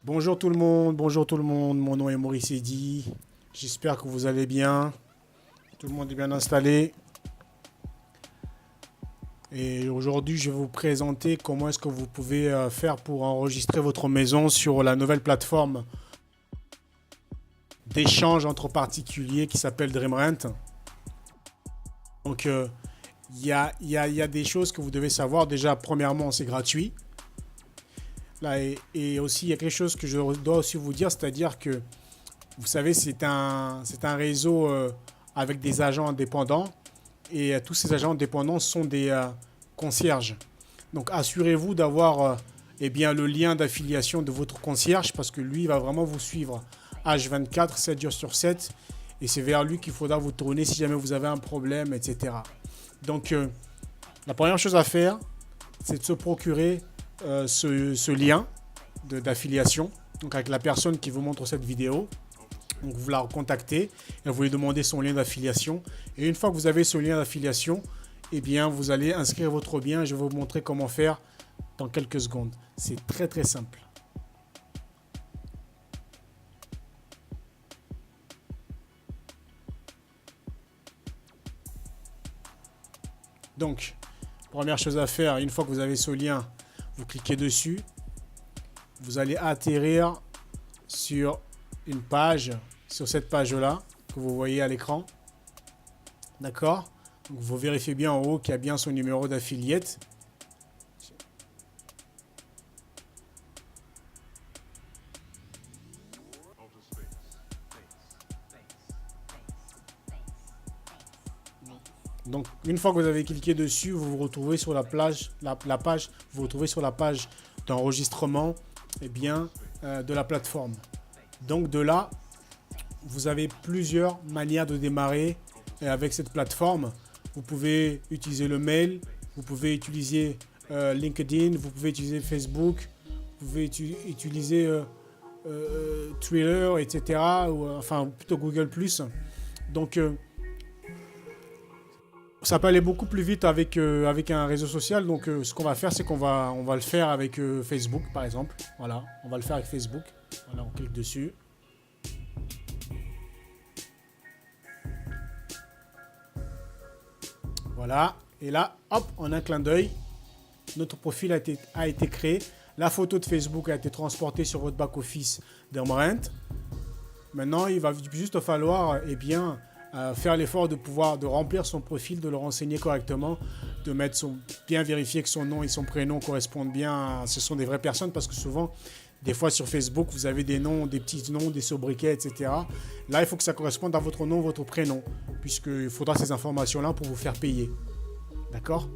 Bonjour tout le monde, mon nom est Maurice Eddy, j'espère que vous allez bien, tout le monde est bien installé. Et aujourd'hui je vais vous présenter comment est-ce que vous pouvez faire pour enregistrer votre maison sur la nouvelle plateforme d'échange entre particuliers qui s'appelle DreamRent. Donc il y a des choses que vous devez savoir. Déjà, premièrement, c'est gratuit. Là, et aussi, il y a quelque chose que je dois aussi vous dire, c'est-à-dire que, vous savez, c'est un réseau avec des agents indépendants. Et tous ces agents indépendants sont des concierges. Donc, assurez-vous d'avoir eh bien, le lien d'affiliation de votre concierge parce que lui va vraiment vous suivre H24, 7 jours sur 7. Et c'est vers lui qu'il faudra vous tourner si jamais vous avez un problème, etc. Donc, la première chose à faire, c'est de se procurer ce lien d'affiliation, donc avec la personne qui vous montre cette vidéo. Donc vous la contactez et vous lui demandez son lien d'affiliation. Et une fois que vous avez ce lien d'affiliation, eh bien vous allez inscrire votre bien. Je vais vous montrer comment faire dans quelques secondes. C'est très très simple. Donc, première chose à faire, une fois que vous avez ce lien, vous cliquez dessus. Vous allez atterrir sur une page, sur cette page-là, que vous voyez à l'écran. D'accord? Donc vous vérifiez bien en haut qu'il y a bien son numéro d'affiliate. Donc, une fois que vous avez cliqué dessus, vous vous retrouvez sur la page, vous vous retrouvez sur la page d'enregistrement de la plateforme. Donc, de là, vous avez plusieurs manières de démarrer avec cette plateforme. Vous pouvez utiliser le mail, vous pouvez utiliser LinkedIn, vous pouvez utiliser Facebook, vous pouvez utiliser Twitter, etc. Enfin, plutôt Google+. Donc, ça peut aller beaucoup plus vite avec un réseau social. Donc, ce qu'on va faire, c'est qu'on va le faire avec Facebook, par exemple. Voilà, on va le faire avec Facebook. Voilà, on clique dessus. Voilà. Et là, hop, en un clin d'œil, notre profil a été créé. La photo de Facebook a été transportée sur votre back-office DreamRent. Maintenant, il va juste falloir faire l'effort de remplir son profil, de le renseigner correctement, de bien vérifier que son nom et son prénom correspondent bien. Ce sont des vraies personnes parce que souvent, des fois sur Facebook, vous avez des noms, des petits noms, des sobriquets, etc. Là, il faut que ça corresponde à votre nom, votre prénom, puisqu'il faudra ces informations-là pour vous faire payer. D'accord?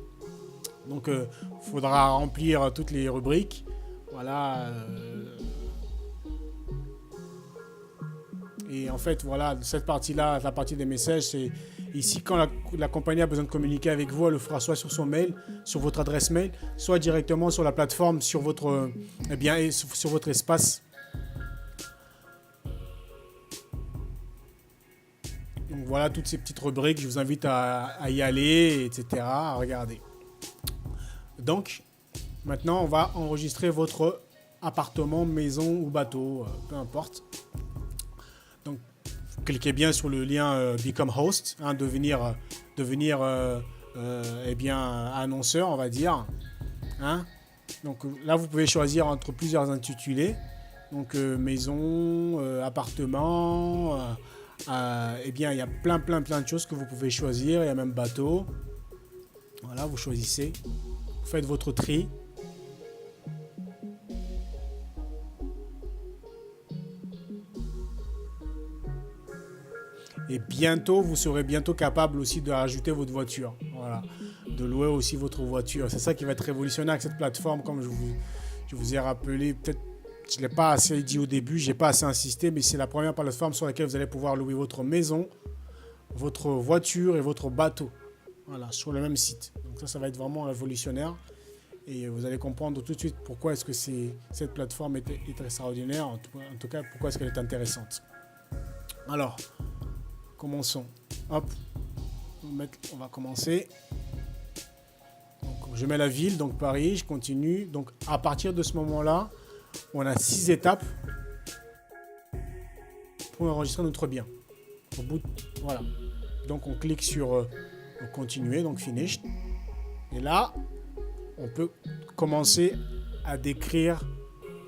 Donc, il faudra remplir toutes les rubriques. Voilà. Et en fait, voilà, cette partie-là, la partie des messages, c'est ici quand la compagnie a besoin de communiquer avec vous, elle le fera soit sur son mail, sur votre adresse mail, soit directement sur la plateforme, sur votre, sur votre espace. Donc voilà toutes ces petites rubriques, je vous invite à y aller, etc., à regarder. Donc, maintenant, on va enregistrer votre appartement, maison ou bateau, peu importe. Donc, cliquez bien sur le lien Become Host, devenir annonceur, on va dire. Donc là, vous pouvez choisir entre plusieurs intitulés. Donc maison, appartement, il y a plein de choses que vous pouvez choisir. Il y a même bateau. Voilà, vous choisissez. Vous faites votre tri. Et bientôt, vous serez bientôt capable aussi de rajouter votre voiture. Voilà. De louer aussi votre voiture. C'est ça qui va être révolutionnaire avec cette plateforme, comme je vous ai rappelé. Peut-être je ne l'ai pas assez dit au début, je n'ai pas assez insisté, mais c'est la première plateforme sur laquelle vous allez pouvoir louer votre maison, votre voiture et votre bateau. Voilà, sur le même site. Donc ça va être vraiment révolutionnaire. Et vous allez comprendre tout de suite pourquoi est-ce que cette plateforme est extraordinaire. En tout cas, pourquoi est-ce qu'elle est intéressante. Alors, commençons. Hop, on va commencer. Donc, je mets la ville, donc Paris, je continue. Donc à partir de ce moment-là, on a 6 étapes pour enregistrer notre bien. Au bout voilà. Donc on clique sur continuer, donc finish. Et là, on peut commencer à décrire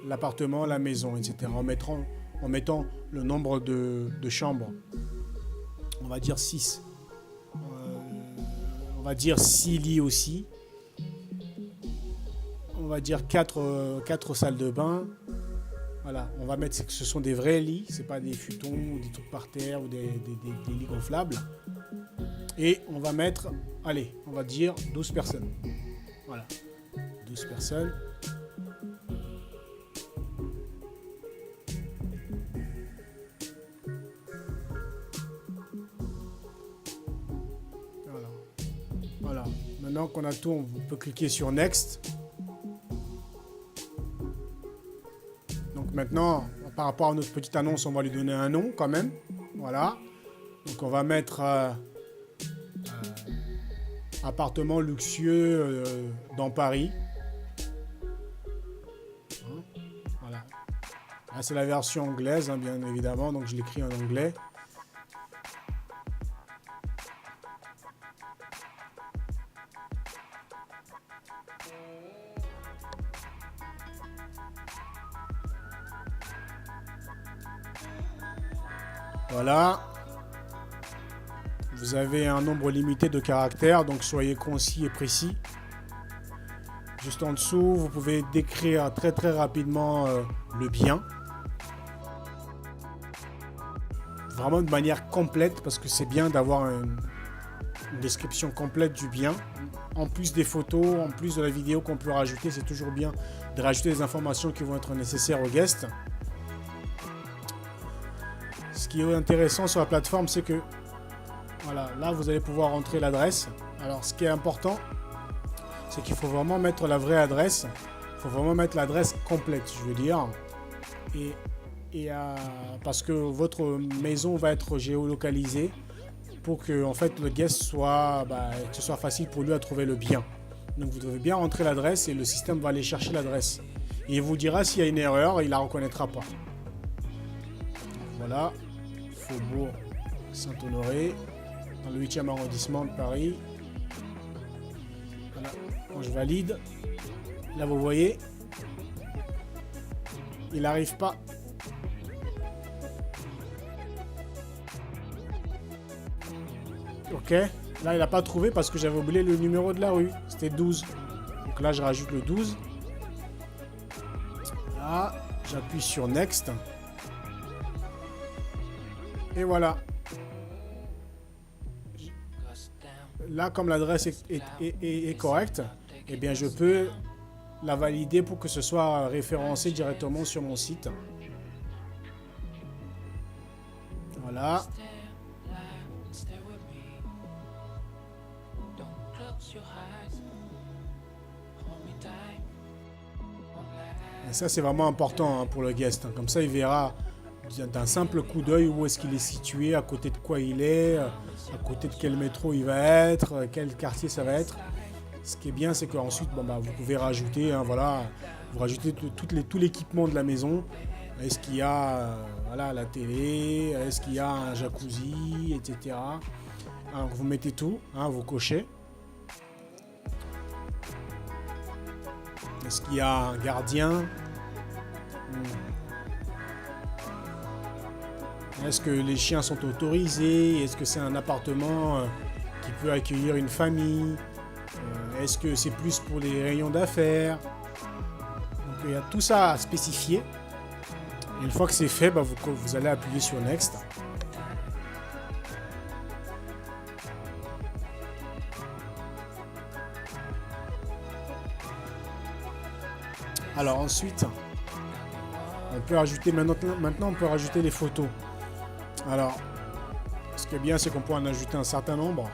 l'appartement, la maison, etc. En mettant le nombre de chambres. On va dire 6. On va dire 6 lits aussi. On va dire 4 salles de bain. Voilà, on va mettre que ce sont des vrais lits, c'est pas des futons ou des trucs par terre ou des lits gonflables. Et on va mettre, allez, on va dire 12 personnes. Voilà, 12 personnes. Voilà. Voilà, maintenant qu'on a tout, on peut cliquer sur Next. Donc maintenant, par rapport à notre petite annonce, on va lui donner un nom quand même. Voilà. Donc on va mettre appartement luxueux dans Paris. Voilà. Là, c'est la version anglaise, hein, bien évidemment. Donc je l'écris en anglais. Voilà. Vous avez un nombre limité de caractères, donc soyez concis et précis. Juste en dessous, vous pouvez décrire très très rapidement le bien. Vraiment de manière complète, parce que c'est bien d'avoir une description complète du bien. En plus des photos, en plus de la vidéo qu'on peut rajouter, c'est toujours bien de rajouter des informations qui vont être nécessaires aux guests. Ce qui est intéressant sur la plateforme, c'est que voilà, là vous allez pouvoir entrer l'adresse. Alors ce qui est important, c'est qu'il faut vraiment mettre la vraie adresse. Il faut vraiment mettre l'adresse complète, je veux dire. Parce que votre maison va être géolocalisée pour que en fait, le guest que ce soit facile pour lui à trouver le bien. Donc vous devez bien rentrer l'adresse et le système va aller chercher l'adresse. Et il vous dira s'il y a une erreur, il ne la reconnaîtra pas. Voilà. Faubourg Saint-Honoré, dans le 8e arrondissement de Paris. Voilà, quand je valide, là vous voyez, il n'arrive pas. Ok, là il n'a pas trouvé parce que j'avais oublié le numéro de la rue, c'était 12. Donc là je rajoute le 12. Là, j'appuie sur Next. Et voilà. Là, comme l'adresse est correcte, eh bien, je peux la valider pour que ce soit référencé directement sur mon site. Voilà. Et ça, c'est vraiment important pour le guest. Comme ça, il verra d'un simple coup d'œil où est-ce qu'il est situé, à côté de quoi il est, à côté de quel métro il va être, quel quartier ça va être. Ce qui est bien, c'est qu'ensuite, vous pouvez rajouter, voilà, vous rajoutez tout l'équipement de la maison. Est-ce qu'il y a la télé, est-ce qu'il y a un jacuzzi, etc. Alors, vous mettez tout, vous cochez. Est-ce qu'il y a un gardien? Est-ce que les chiens sont autorisés? Est-ce que c'est un appartement qui peut accueillir une famille? Est-ce que c'est plus pour les rayons d'affaires? Donc il y a tout ça à spécifier. Et une fois que c'est fait, vous allez appuyer sur Next. Alors ensuite, on peut ajouter maintenant on peut rajouter les photos. Alors, ce qui est bien, c'est qu'on peut en ajouter un certain nombre.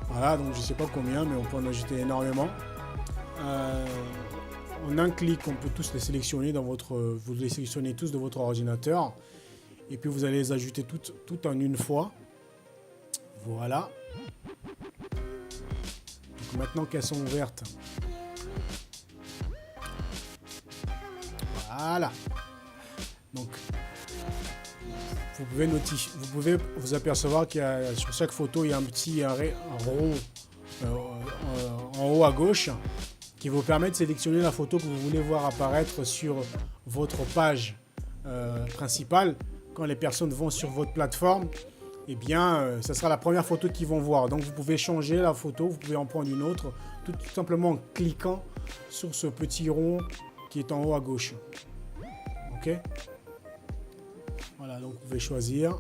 Voilà, donc je ne sais pas combien, mais on peut en ajouter énormément. En un clic, on peut tous les sélectionner vous les sélectionnez tous de votre ordinateur. Et puis vous allez les ajouter toutes en une fois. Voilà. Donc maintenant qu'elles sont ouvertes, Voilà. Donc, vous pouvez vous apercevoir qu'il y a sur chaque photo, il y a un petit rond en haut à gauche qui vous permet de sélectionner la photo que vous voulez voir apparaître sur votre page principale. Quand les personnes vont sur votre plateforme, eh bien, ça sera la première photo qu'ils vont voir. Donc, vous pouvez changer la photo, vous pouvez en prendre une autre, tout simplement en cliquant sur ce petit rond qui est en haut à gauche. Ok? Voilà, donc vous pouvez choisir.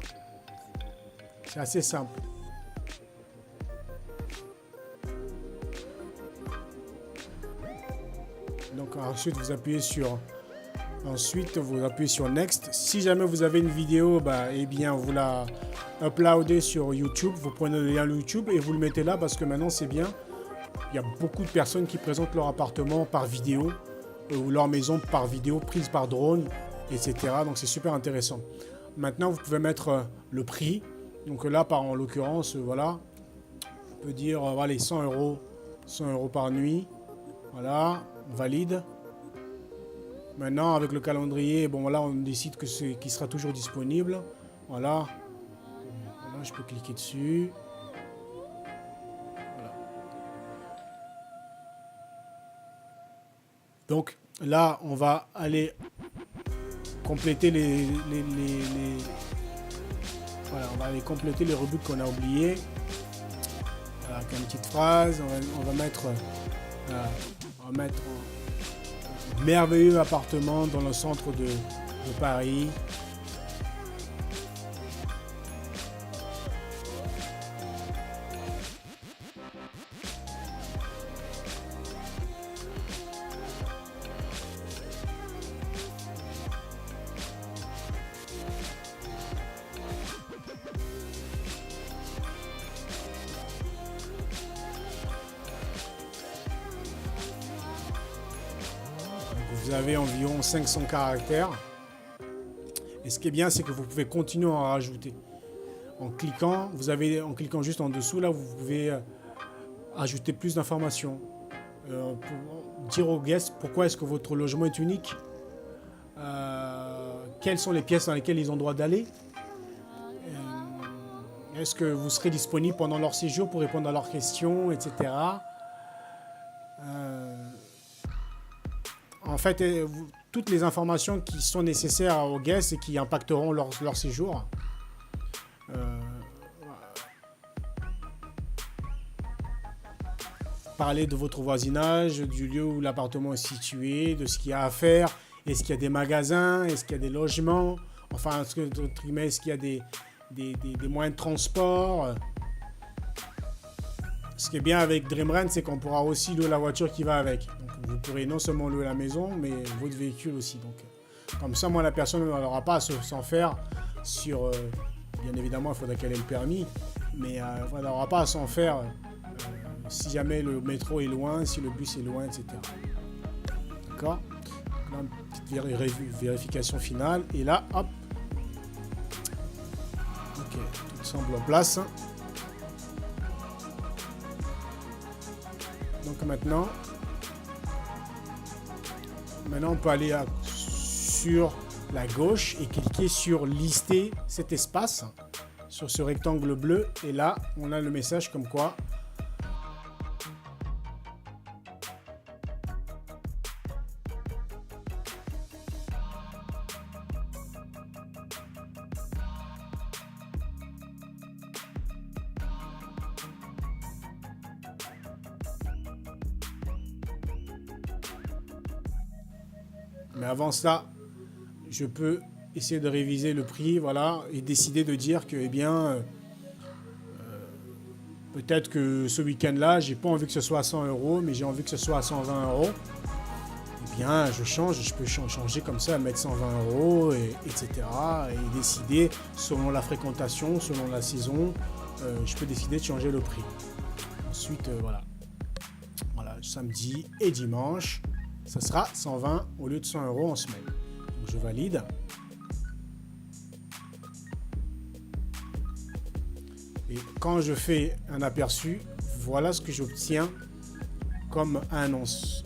C'est assez simple. Donc ensuite vous appuyez sur Next. Si jamais vous avez une vidéo, eh bien vous la uploadez sur YouTube. Vous prenez le lien YouTube et vous le mettez là parce que maintenant c'est bien. Il y a beaucoup de personnes qui présentent leur appartement par vidéo ou leur maison par vidéo prise par drone, etc. Donc c'est super intéressant. Maintenant vous pouvez mettre le prix. Donc là en l'occurrence voilà, on peut dire allez 100 € par nuit. Voilà, on valide. Maintenant avec le calendrier, bon là on décide que qu'il sera toujours disponible. Voilà, je peux cliquer dessus. Voilà. Donc là on va aller compléter voilà, on va aller compléter les rebuts qu'on a oubliés. Voilà, avec une petite phrase, on va mettre un merveilleux appartement dans le centre de Paris. Vous avez environ 500 caractères. Et ce qui est bien, c'est que vous pouvez continuer à en rajouter. En cliquant juste en dessous, là, vous pouvez ajouter plus d'informations. Pour dire aux guests pourquoi est-ce que votre logement est unique. Quelles sont les pièces dans lesquelles ils ont droit d'aller. Est-ce que vous serez disponible pendant leur séjour pour répondre à leurs questions, etc. En fait, toutes les informations qui sont nécessaires aux guests et qui impacteront leur séjour. Parler de votre voisinage, du lieu où l'appartement est situé, de ce qu'il y a à faire. Est-ce qu'il y a des magasins? Est-ce qu'il y a des logements? Enfin, est-ce qu'il y a des moyens de transport? Ce qui est bien avec DreamRent, c'est qu'on pourra aussi louer la voiture qui va avec. Donc, vous pourrez non seulement louer la maison, mais votre véhicule aussi. Donc, comme ça, moi, la personne n'aura pas à s'en faire sur... bien évidemment, il faudra qu'elle ait le permis, mais elle n'aura pas à s'en faire si jamais le métro est loin, si le bus est loin, etc. D'accord? Là, une petite vérification finale. Et là, hop. Ok, tout semble en place. Donc maintenant, on peut aller sur la gauche et cliquer sur lister cet espace, sur ce rectangle bleu. Et là, on a le message comme quoi mais avant ça, je peux essayer de réviser le prix, voilà, et décider de dire que, eh bien, peut-être que ce week-end-là, j'ai pas envie que ce soit à 100 €, mais j'ai envie que ce soit à 120 €. Eh bien, je change, je peux changer comme ça, mettre 120 €, etc. Et décider, selon la fréquentation, selon la saison, je peux décider de changer le prix. Ensuite, voilà, samedi et dimanche. Ça sera 120 au lieu de 100 € en semaine. Donc je valide. Et quand je fais un aperçu, voilà ce que j'obtiens comme annonce.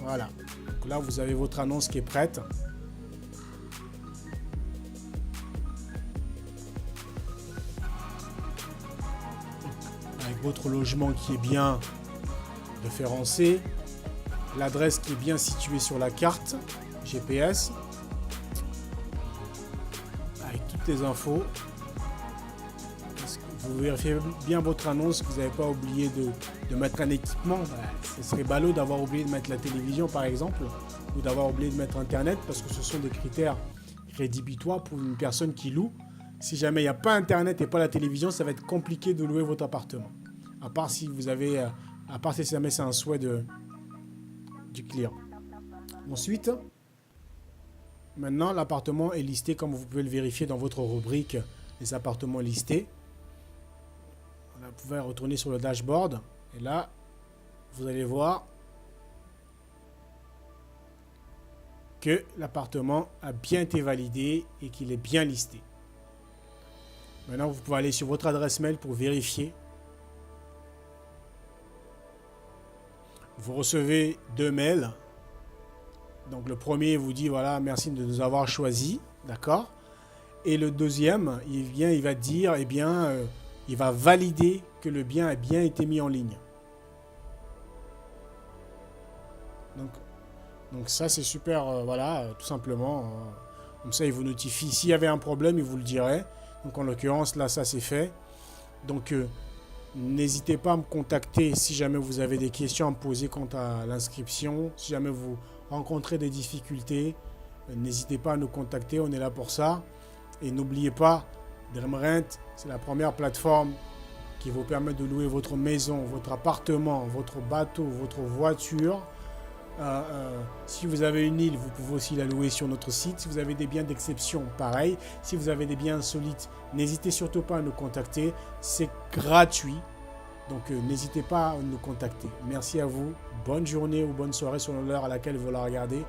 Voilà. Donc là, vous avez votre annonce qui est prête. votre logement qui est bien référencé, l'adresse qui est bien située sur la carte GPS, avec toutes les infos. Vous vérifiez bien votre annonce, que vous n'avez pas oublié de mettre un équipement. Ce serait ballot d'avoir oublié de mettre la télévision par exemple, ou d'avoir oublié de mettre Internet, parce que ce sont des critères rédhibitoires pour une personne qui loue. Si jamais il n'y a pas Internet et pas la télévision, ça va être compliqué de louer votre appartement. À part si jamais c'est un souhait du client. Ensuite, maintenant l'appartement est listé comme vous pouvez le vérifier dans votre rubrique les appartements listés. Vous pouvez retourner sur le dashboard et là vous allez voir que l'appartement a bien été validé et qu'il est bien listé. Maintenant vous pouvez aller sur votre adresse mail pour vérifier. Vous recevez 2 mails. Donc le premier vous dit voilà, merci de nous avoir choisi, d'accord. Et le deuxième, il va dire il va valider que le bien a bien été mis en ligne. Donc ça c'est super, voilà, tout simplement. Comme ça il vous notifie. S'il y avait un problème, il vous le dirait. Donc en l'occurrence là ça c'est fait. Donc n'hésitez pas à me contacter si jamais vous avez des questions à me poser quant à l'inscription. Si jamais vous rencontrez des difficultés, n'hésitez pas à nous contacter, on est là pour ça. Et n'oubliez pas, DreamRent, c'est la première plateforme qui vous permet de louer votre maison, votre appartement, votre bateau, votre voiture. Si vous avez une île, vous pouvez aussi la louer sur notre site. Si vous avez des biens d'exception, pareil. Si vous avez des biens insolites, n'hésitez surtout pas à nous contacter. C'est gratuit. Donc n'hésitez pas à nous contacter. Merci à vous. Bonne journée ou bonne soirée selon l'heure à laquelle vous la regardez.